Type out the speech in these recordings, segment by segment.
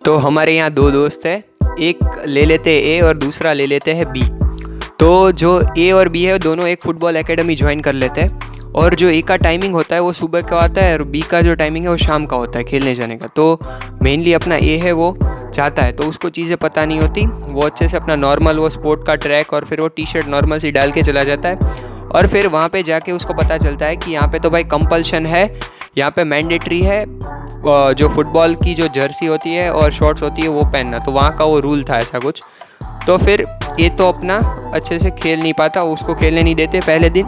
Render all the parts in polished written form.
तो हमारे यहाँ दो दोस्त हैं, एक ले लेते हैं ए और दूसरा ले लेते हैं बी। तो जो ए और बी है दोनों एक फ़ुटबॉल एकेडमी ज्वाइन कर लेते हैं और जो ए का टाइमिंग होता है वो सुबह का होता है और बी का जो टाइमिंग है वो शाम का होता है खेलने जाने का। तो मेनली अपना ए है वो जाता है तो उसको चीज़ें पता नहीं होती, वो अच्छे से अपना नॉर्मल वो स्पोर्ट का ट्रैक और फिर वो टी शर्ट नॉर्मल सी डाल के चला जाता है और फिर वहाँ पे जाके उसको पता चलता है कि यहाँ पे तो भाई कंपल्शन है, यहाँ पे मैंडेटरी है जो फुटबॉल की जो जर्सी होती है और शॉर्ट्स होती है वो पहनना। तो वहाँ का वो रूल था ऐसा कुछ। तो फिर ये तो अपना अच्छे से खेल नहीं पाता, उसको खेलने नहीं देते पहले दिन,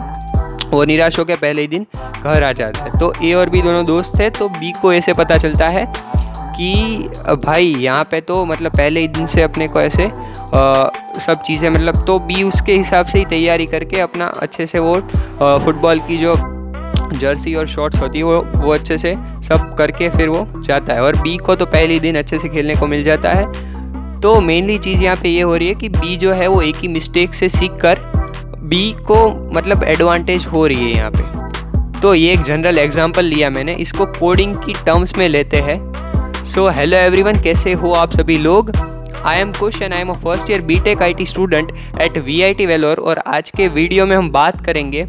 वो निराश होकर पहले ही दिन घर आ जाता है। तो ए और बी दोनों दोस्त थे। तो बी को ऐसे पता चलता है कि भाई यहाँ पे तो मतलब पहले ही दिन से अपने को ऐसे सब चीज़ें मतलब, तो बी उसके हिसाब से ही तैयारी करके अपना अच्छे से वो फुटबॉल की जो जर्सी और शॉर्ट्स होती है वो अच्छे से सब करके फिर वो जाता है और बी को तो पहले ही दिन अच्छे से खेलने को मिल जाता है। तो मेनली चीज़ यहाँ पे ये हो रही है कि बी जो है वो एक ही मिस्टेक से सीख कर बी को मतलब एडवांटेज हो रही है यहाँ पे। तो ये एक जनरल एग्जांपल लिया मैंने, इसको कोडिंग की टर्म्स में लेते हैं। सो हेलो एवरीवन, कैसे हो आप सभी लोग। I am Kush and I am a first year BTech IT student at VIT Vellore और आज के वीडियो में हम बात करेंगे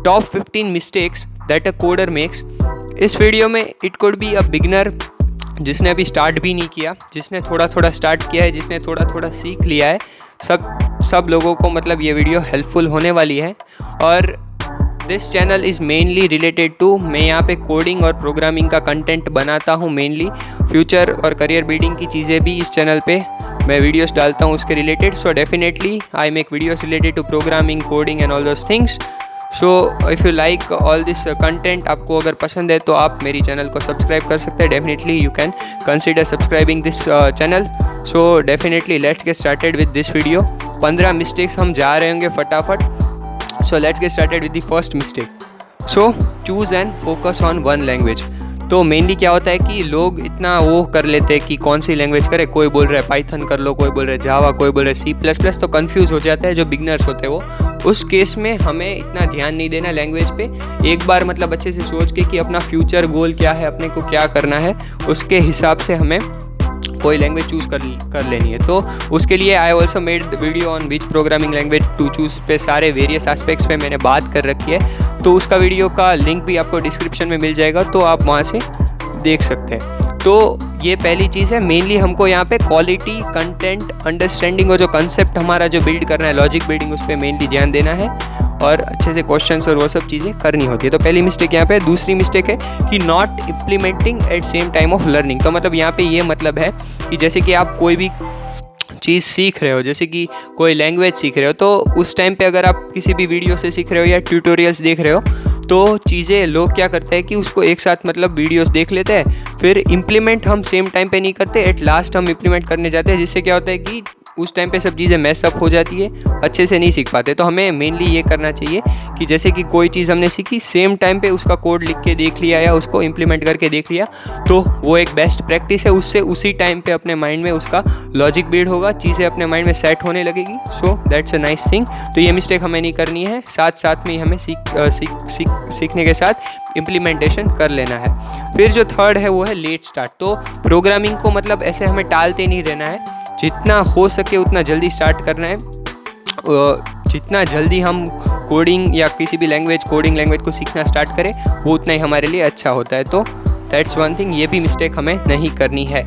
top 15 mistakes that a coder makes. इस वीडियो में it could be a beginner जिसने अभी स्टार्ट भी नहीं किया, जिसने थोड़ा थोड़ा स्टार्ट किया है, जिसने थोड़ा थोड़ा सीख लिया है, सब लोगों को मतलब ये वीडियो हेल्पफुल होने वाली है। और this channel is mainly related to, मैं यहाँ पे कोडिंग और प्रोग्रामिंग का कंटेंट बनाता हूँ मेनली, फ्यूचर और करियर बिल्डिंग की चीज़ें भी इस चैनल पे मैं वीडियोस डालता हूँ उसके related. So definitely I make videos related to programming, coding and all those things. So if you like all this content, आपको अगर पसंद है तो आप मेरी चैनल को सब्सक्राइब कर सकते हैं। Definitely you can consider subscribing this channel. So definitely let's get started with this video. 15 mistakes हम जा रहे होंगे फटाफट। So let's get started with the first mistake. So choose and focus on one language. तो mainly क्या होता है कि लोग इतना वो कर लेते हैं कि कौन सी लैंग्वेज करें, कोई बोल रहा है पाइथन कर लो, कोई बोल रहा है जावा, कोई बोल रहा है सी प्लस प्लस, तो कंफ्यूज हो जाता है जो बिगनर्स होते हैं वो। उस केस में हमें इतना ध्यान नहीं देना लैंग्वेज पे। एक बार मतलब अच्छे से सोच के कि अपना फ्यूचर गोल क्या है, अपने को क्या करना है, उसके हिसाब से हमें कोई लैंग्वेज चूज़ कर लेनी है। तो उसके लिए I also made video on which programming language to choose पे सारे वेरियस एस्पेक्ट्स पे मैंने बात कर रखी है। तो उसका वीडियो का लिंक भी आपको डिस्क्रिप्शन में मिल जाएगा, तो आप वहाँ से देख सकते हैं। तो ये पहली चीज़ है, मेनली हमको यहाँ पे क्वालिटी, कंटेंट, अंडरस्टैंडिंग और जो कंसेप्ट हमारा जो बिल्ड करना है, लॉजिक बिल्डिंग, उस पर मेनली ध्यान देना है और अच्छे से क्वेश्चंस और वो सब चीज़ें करनी होती है। तो पहली मिस्टेक यहाँ पे। दूसरी मिस्टेक है कि not implementing at same time of learning. तो मतलब यहाँ पे ये मतलब है कि जैसे कि आप कोई भी चीज़ सीख रहे हो, जैसे कि कोई लैंग्वेज सीख रहे हो, तो उस टाइम पे अगर आप किसी भी वीडियो से सीख रहे हो या ट्यूटोरियल्स देख रहे हो, तो चीज़ें लोग क्या करते हैं कि उसको एक साथ मतलब वीडियोस देख लेते हैं, फिर इम्प्लीमेंट हम सेम टाइम पे नहीं करते, एट लास्ट हम इम्प्लीमेंट करने जाते हैं, जिससे क्या होता है कि उस टाइम पे सब चीज़ें मैसअप हो जाती है, अच्छे से नहीं सीख पाते। तो हमें मेनली ये करना चाहिए कि जैसे कि कोई चीज़ हमने सीखी, सेम टाइम पे उसका कोड लिख के देख लिया या उसको इम्प्लीमेंट करके देख लिया, तो वो एक बेस्ट प्रैक्टिस है। उससे उसी टाइम पे अपने माइंड में उसका लॉजिक बिल्ड होगा, चीज़ें अपने माइंड में सेट होने लगेगी। So that's a nice thing. तो ये मिस्टेक हमें नहीं करनी है, साथ साथ में ही हमें सीखने के साथ इम्प्लीमेंटेशन कर लेना है। फिर जो थर्ड है वो है लेट स्टार्ट। तो प्रोग्रामिंग को मतलब ऐसे हमें टालते नहीं रहना है, जितना हो सके उतना जल्दी स्टार्ट करना है। जितना जल्दी हम कोडिंग या किसी भी कोडिंग लैंग्वेज को सीखना स्टार्ट करें, वो उतना ही हमारे लिए अच्छा होता है। तो दैट्स वन थिंग, ये भी मिस्टेक हमें नहीं करनी है।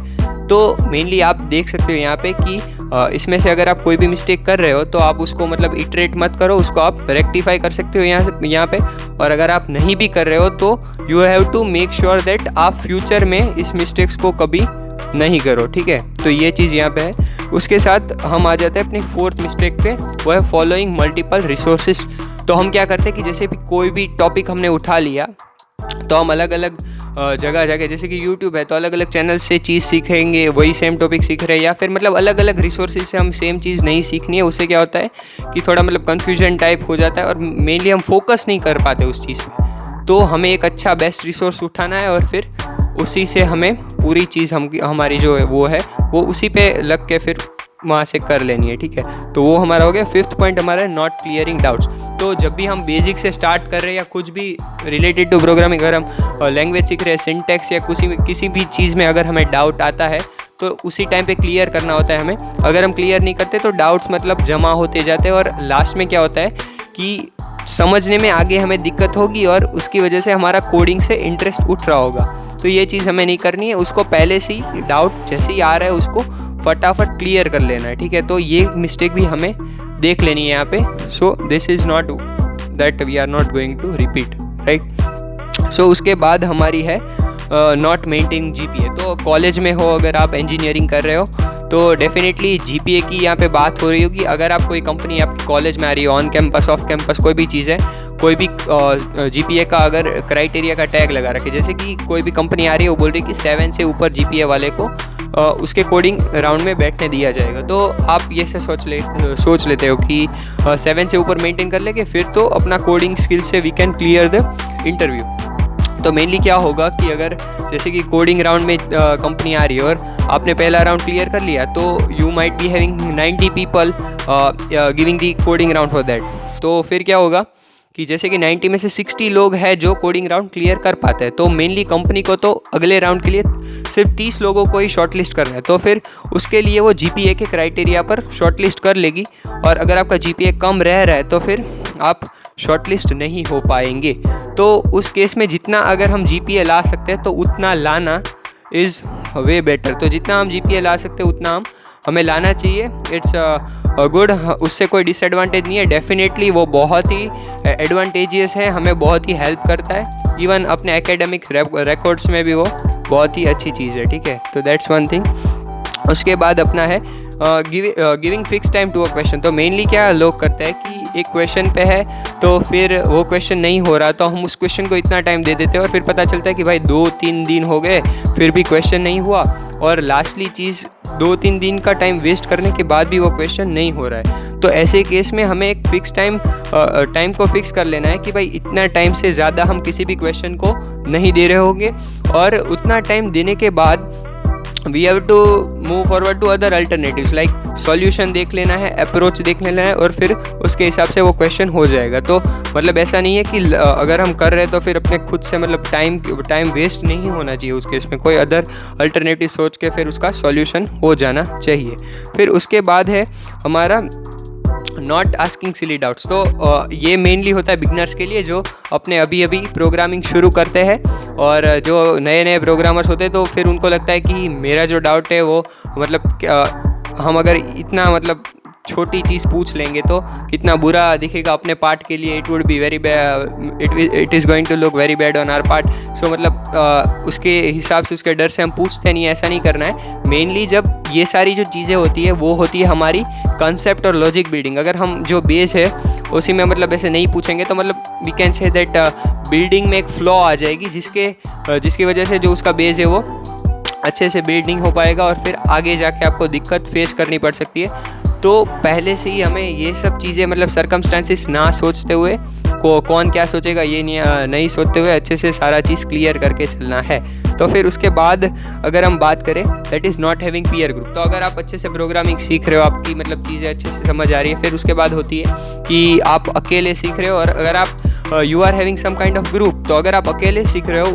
तो मेनली आप देख सकते हो यहाँ पे कि इसमें से अगर आप कोई भी मिस्टेक कर रहे हो तो आप उसको मतलब इटरेट मत करो, उसको आप रेक्टिफाई कर सकते हो यहाँ पे। और अगर आप नहीं भी कर रहे हो तो you have to make sure that आप फ्यूचर में इस मिस्टेक्स को कभी नहीं करो, ठीक है। तो ये चीज़ यहाँ पे है। उसके साथ हम आ जाते हैं अपनी फोर्थ मिस्टेक पे, वो है फॉलोइंग मल्टीपल रिसोर्सेज। तो हम क्या करते हैं कि जैसे भी कोई भी टॉपिक हमने उठा लिया तो हम अलग अलग जगह जाके, जैसे कि यूट्यूब है तो अलग अलग चैनल से चीज़ सीखेंगे, वही सेम टॉपिक सीख रहे हैं, या फिर मतलब अलग अलग रिसोर्सेज से हम सेम चीज़ नहीं सीखनी है। उससे क्या होता है कि थोड़ा मतलब कन्फ्यूजन टाइप हो जाता है और मेनली हम फोकस नहीं कर पाते उस चीज़ पे। तो हमें एक अच्छा बेस्ट रिसोर्स उठाना है और फिर उसी से हमें पूरी चीज़ हमारी जो है वो उसी पे लग के फिर वहाँ से कर लेनी है, ठीक है। तो वो हमारा हो गया। फिफ्थ पॉइंट हमारा है नॉट क्लियरिंग डाउट्स। तो जब भी हम बेसिक से स्टार्ट कर रहे हैं या कुछ भी रिलेटेड टू प्रोग्रामिंग, अगर हम लैंग्वेज सीख रहे हैं, सिंटैक्स या किसी भी चीज़ में अगर हमें डाउट आता है तो उसी टाइम पे क्लियर करना होता है हमें। अगर हम क्लियर नहीं करते तो डाउट्स मतलब जमा होते जाते हैं और लास्ट में क्या होता है कि समझने में आगे हमें दिक्कत होगी और उसकी वजह से हमारा कोडिंग से इंटरेस्ट उठ रहा होगा। तो ये चीज़ हमें नहीं करनी है, उसको पहले से ही डाउट जैसे ही आ रहा है उसको फटाफट क्लियर कर लेना है, ठीक है। तो ये मिस्टेक भी हमें देख लेनी है यहाँ पे। So this is not that we are not going to repeat, right. So उसके बाद हमारी है नॉट मेंटेन GPA। तो कॉलेज में हो, अगर आप इंजीनियरिंग कर रहे हो तो डेफिनेटली GPA की यहाँ पे बात हो रही होगी। अगर आप कोई कंपनी आपके कॉलेज में आ रही है, ऑन कैंपस ऑफ कैंपस कोई भी चीज़ है, कोई भी GPA का अगर क्राइटेरिया का टैग लगा रखे, जैसे कि कोई भी कंपनी आ रही है वो बोल रही है कि 7 से ऊपर GPA वाले को उसके कोडिंग राउंड में बैठने दिया जाएगा। तो आप ये से सोच लेते हो कि 7 से ऊपर मेंटेन कर लेंगे फिर तो अपना कोडिंग स्किल से we can clear the interview. तो मेनली क्या होगा कि अगर जैसे कि कोडिंग राउंड में कंपनी आ रही है और आपने पहला राउंड क्लियर कर लिया तो you might be having 90 people giving the coding round for that. तो फिर क्या होगा कि जैसे कि 90 में से 60 लोग हैं जो कोडिंग राउंड क्लियर कर पाते हैं, तो मेनली कंपनी को तो अगले राउंड के लिए सिर्फ 30 लोगों को ही शॉर्टलिस्ट करना है। तो फिर उसके लिए वो GPA के क्राइटेरिया पर शॉर्टलिस्ट कर लेगी और अगर आपका GPA कम रह रहा है तो फिर आप शॉर्टलिस्ट नहीं हो पाएंगे। तो उस केस में जितना अगर हम GPA ला सकते हैं तो उतना लाना इज़ वे बेटर। तो जितना हम GPA ला सकते हैं उतना हमें लाना चाहिए। इट्स गुड, उससे कोई डिसएडवांटेज नहीं है। डेफिनेटली वो बहुत ही एडवांटेजियस है, हमें बहुत ही हेल्प करता है। इवन अपने एकेडमिक रिकॉर्ड्स में भी वो बहुत ही अच्छी चीज़ है, ठीक है। तो दैट्स वन थिंग। उसके बाद अपना है giving fix time to a question. तो मेनली क्या लोग करते हैं कि एक क्वेश्चन पे है तो फिर वो क्वेश्चन नहीं हो रहा तो हम उस क्वेश्चन को इतना टाइम दे देते हैं और फिर पता चलता है कि भाई 2-3 दिन हो गए फिर भी क्वेश्चन नहीं हुआ और लास्टली चीज़ 2-3 दिन का टाइम वेस्ट करने के बाद भी वो क्वेश्चन नहीं हो रहा है। तो ऐसे केस में हमें एक फिक्स टाइम को फिक्स कर लेना है कि भाई इतना टाइम से ज़्यादा हम किसी भी क्वेश्चन को नहीं दे रहे होंगे और उतना टाइम देने के बाद we have to move forward to other alternatives like solution देख लेना है, अप्रोच देख लेना है और फिर उसके हिसाब से वो क्वेश्चन हो जाएगा। तो मतलब ऐसा नहीं है कि अगर हम कर रहे हैं तो फिर अपने खुद से मतलब टाइम वेस्ट नहीं होना चाहिए। उस केस में कोई अदर अल्टरनेटिव सोच के फिर उसका सॉल्यूशन हो जाना चाहिए। फिर उसके बाद है हमारा नॉट आस्किंग सिली डाउट्स। तो ये मेनली होता है बिगनर्स के लिए जो अपने अभी प्रोग्रामिंग शुरू करते हैं और जो नए प्रोग्रामर्स होते हैं तो फिर उनको लगता है कि मेरा जो डाउट है वो मतलब हम अगर इतना मतलब छोटी चीज़ पूछ लेंगे तो कितना बुरा दिखेगा अपने पार्ट के लिए। It would be very bad, it is going to look very bad on our part. So मतलब उसके हिसाब से उसके डर से हम पूछते नहीं, ऐसा नहीं करना है। मेनली जब ये सारी जो चीज़ें होती है वो होती है हमारी कंसेप्ट और लॉजिक बिल्डिंग। अगर हम जो बेस है उसी में मतलब ऐसे नहीं पूछेंगे तो मतलब we can say that building में एक फ्लॉ आ जाएगी जिसकी वजह से जो उसका बेस है वो अच्छे से बिल्ड नहीं हो पाएगा और फिर आगे जाके आपको दिक्कत फेस करनी पड़ सकती है। तो पहले से ही हमें ये सब चीज़ें मतलब सर्कमस्टांसिस ना सोचते हुए कौन क्या सोचेगा ये नहीं सोचते हुए अच्छे से सारा चीज़ क्लियर करके चलना है। तो फिर उसके बाद अगर हम बात करें that is not having peer group. तो अगर आप अच्छे से प्रोग्रामिंग सीख रहे हो, आपकी मतलब चीज़ें अच्छे से समझ आ रही है, फिर उसके बाद होती है कि आप अकेले सीख रहे हो और अगर आप you are having some kind of group. तो अगर आप अकेले सीख रहे हो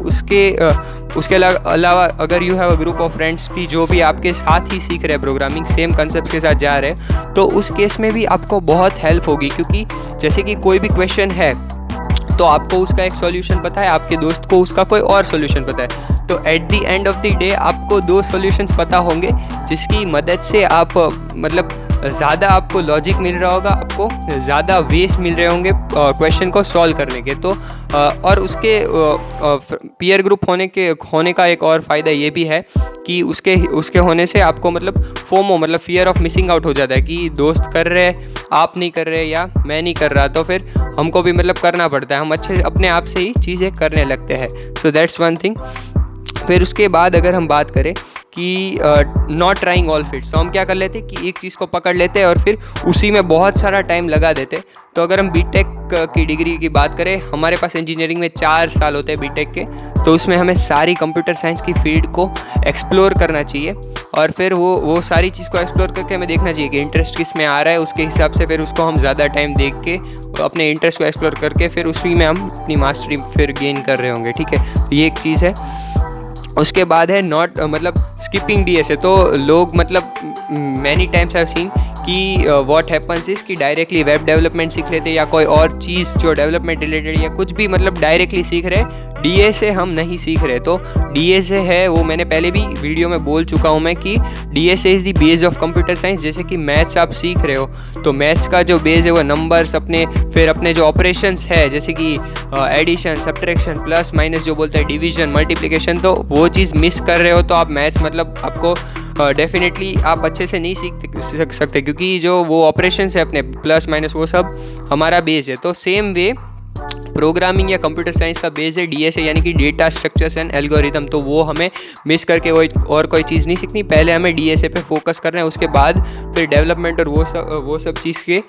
उसके अलावा अगर you have a group of friends की जो भी आपके साथ ही सीख रहे हैं प्रोग्रामिंग, सेम कंसेप्ट के साथ जा रहे हैं, तो उस केस में भी आपको बहुत हेल्प होगी। क्योंकि जैसे कि कोई भी क्वेश्चन है तो आपको उसका एक सॉल्यूशन पता है, आपके दोस्त को उसका कोई और सॉल्यूशन पता है। तो at the end of the day आपको 2 सॉल्यूशंस पता होंगे जिसकी मदद से आप मतलब ज़्यादा आपको लॉजिक मिल रहा होगा, आपको ज़्यादा वेज मिल रहे होंगे क्वेश्चन को सॉल्व करने के। तो और उसके पीयर ग्रुप होने का एक और फ़ायदा ये भी है कि उसके होने से आपको मतलब फोमो मतलब फियर ऑफ मिसिंग आउट हो जाता है कि दोस्त कर रहे हैं आप नहीं कर रहे या मैं नहीं कर रहा, तो फिर हमको भी मतलब करना पड़ता है, हम अच्छे अपने आप से ही चीज़ें करने लगते हैं। So that's one thing. फिर उसके बाद अगर हम बात करें कि नॉट ट्राइंग ऑल फिट्स, तो हम क्या कर लेते कि एक चीज़ को पकड़ लेते हैं और फिर उसी में बहुत सारा टाइम लगा देते। तो अगर हम बीटेक की डिग्री की बात करें, हमारे पास इंजीनियरिंग में 4 साल होते हैं बीटेक के, तो उसमें हमें सारी कंप्यूटर साइंस की फील्ड को एक्सप्लोर करना चाहिए और फिर वो सारी चीज़ को एक्सप्लोर करके हमें देखना चाहिए कि इंटरेस्ट किस में आ रहा है, उसके हिसाब से फिर उसको हम ज़्यादा टाइम देख के अपने इंटरेस्ट को एक्सप्लोर करके फिर उसी में हम अपनी मास्टरी फिर गेन कर रहे होंगे। ठीक है, ये एक चीज़ है। उसके बाद है नॉट मतलब स्किपिंग डीएसए। तो लोग मतलब मैनी टाइम्स हैव सीन कि व्हाट हैपन्स इज़ कि डायरेक्टली वेब डेवलपमेंट सीख लेते या कोई और चीज़ जो डेवलपमेंट रिलेटेड या कुछ भी मतलब डायरेक्टली सीख रहे, डीएसए हम नहीं सीख रहे। तो डीएसए है वो मैंने पहले भी वीडियो में बोल चुका हूँ मैं कि DSA is the base of computer science. जैसे कि मैथ्स आप सीख रहे हो तो मैथ्स का जो बेस है वो नंबर्स अपने, फिर अपने जो ऑपरेशंस है जैसे कि एडिशन, सब्ट्रैक्शन, प्लस माइनस जो बोलते हैं, डिवीजन, मल्टीप्लिकेशन, तो वो चीज़ मिस कर रहे हो तो आप मैथ्स मतलब आपको डेफिनेटली आप अच्छे से नहीं सीख सकते, क्योंकि जो वो ऑपरेशंस है अपने प्लस माइनस वो सब हमारा बेस है। तो सेम वे प्रोग्रामिंग या कंप्यूटर साइंस का बेस है डीएसए यानी कि डेटा स्ट्रक्चर्स एंड एल्गोरिथम। तो वो हमें मिस करके और कोई चीज़ नहीं सीखनी, पहले हमें डीएसए पे फोकस करना है, उसके बाद फिर डेवलपमेंट और वो सब चीज़ के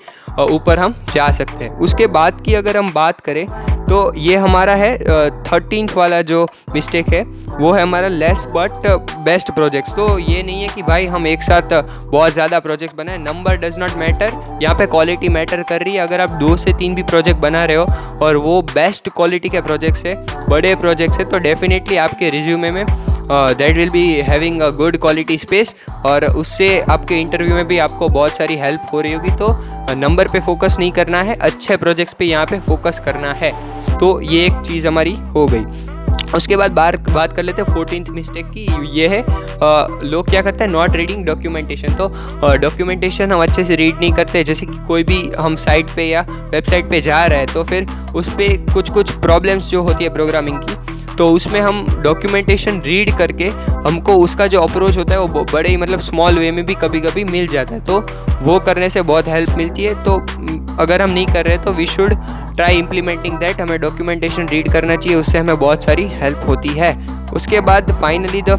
ऊपर हम जा सकते हैं। उसके बाद की अगर हम बात करें तो ये हमारा है 13th वाला जो मिस्टेक है वो है हमारा लेस बट बेस्ट प्रोजेक्ट्स। तो ये नहीं है कि भाई हम एक साथ बहुत ज़्यादा प्रोजेक्ट बनाए, नंबर डज नॉट मैटर, यहाँ पे क्वालिटी मैटर कर रही है। अगर आप 2 से 3 भी प्रोजेक्ट बना रहे हो और वो बेस्ट क्वालिटी के प्रोजेक्ट्स है, बड़े प्रोजेक्ट्स है, तो डेफिनेटली आपके रिज्यूमे में that will be having a good quality space और उससे आपके इंटरव्यू में भी आपको बहुत सारी हेल्प हो रही होगी। तो नंबर पे फोकस नहीं करना है, अच्छे प्रोजेक्ट्स पे यहाँ पे फोकस करना है। तो ये एक चीज़ हमारी हो गई। उसके बाद बात कर लेते हैं 14th मिस्टेक की। ये है लोग क्या करते हैं, नॉट रीडिंग डॉक्यूमेंटेशन। तो डॉक्यूमेंटेशन हम अच्छे से रीड नहीं करते। जैसे कि कोई भी हम साइट पे या वेबसाइट पे जा रहे हैं तो फिर उस पर कुछ प्रॉब्लम्स जो होती है प्रोग्रामिंग की, तो उसमें हम डॉक्यूमेंटेशन रीड करके हमको उसका जो अप्रोच होता है वो बड़े ही मतलब स्मॉल वे में भी कभी कभी मिल जाता है। तो वो करने से बहुत हेल्प मिलती है। तो अगर हम नहीं कर रहे तो we should try implementing that. हमें डॉक्यूमेंटेशन रीड करना चाहिए, उससे हमें बहुत सारी हेल्प होती है। उसके बाद फाइनली द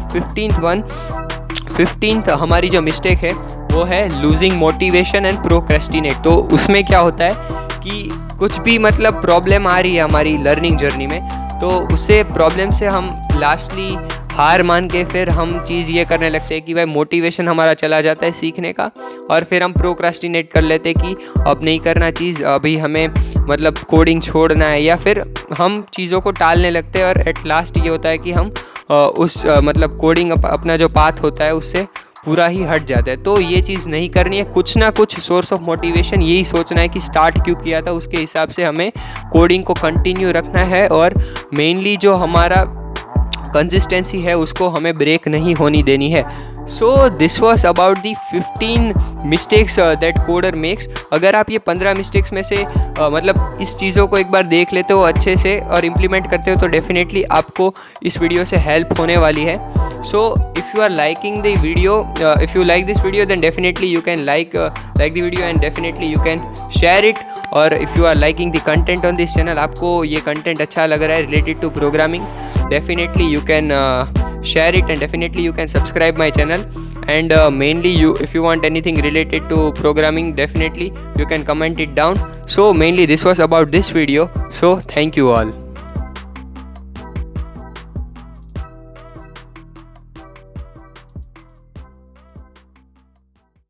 15th हमारी जो मिस्टेक है वो है लूजिंग मोटिवेशन एंड प्रोक्रेस्टिनेट। तो उसमें क्या होता है कि कुछ भी मतलब प्रॉब्लम आ रही है हमारी लर्निंग जर्नी में, तो उससे प्रॉब्लम से हम लास्टली हार मान के फिर हम चीज़ ये करने लगते हैं कि भाई मोटिवेशन हमारा चला जाता है सीखने का, और फिर हम प्रोक्रास्टिनेट कर लेते हैं कि अब नहीं करना चीज़, अभी हमें मतलब कोडिंग छोड़ना है, या फिर हम चीज़ों को टालने लगते हैं और एट लास्ट ये होता है कि हम मतलब कोडिंग अपना जो पाथ होता है उससे पूरा ही हट जाता है। तो ये चीज़ नहीं करनी है। कुछ ना कुछ सोर्स ऑफ मोटिवेशन यही सोचना है कि स्टार्ट क्यों किया था, उसके हिसाब से हमें कोडिंग को कंटिन्यू रखना है, और मेनली जो हमारा कंसिस्टेंसी है उसको हमें ब्रेक नहीं होनी देनी है। So this was about the 15 mistakes that coder makes. अगर आप ये 15 मिस्टेक्स में से मतलब इस चीज़ों को एक बार देख लेते हो अच्छे से और इम्प्लीमेंट करते हो तो डेफिनेटली आपको इस वीडियो से हेल्प होने वाली है। So if you are liking the video, if you like this video, then definitely you can like the video and definitely you can share it. और if you are liking the content on this channel, आपको ये content अच्छा लग रहा है related to programming, definitely you can share it and definitely you can subscribe my channel. And mainly if you want anything related to programming, definitely you can comment it down. So mainly this was about this video. So thank you all.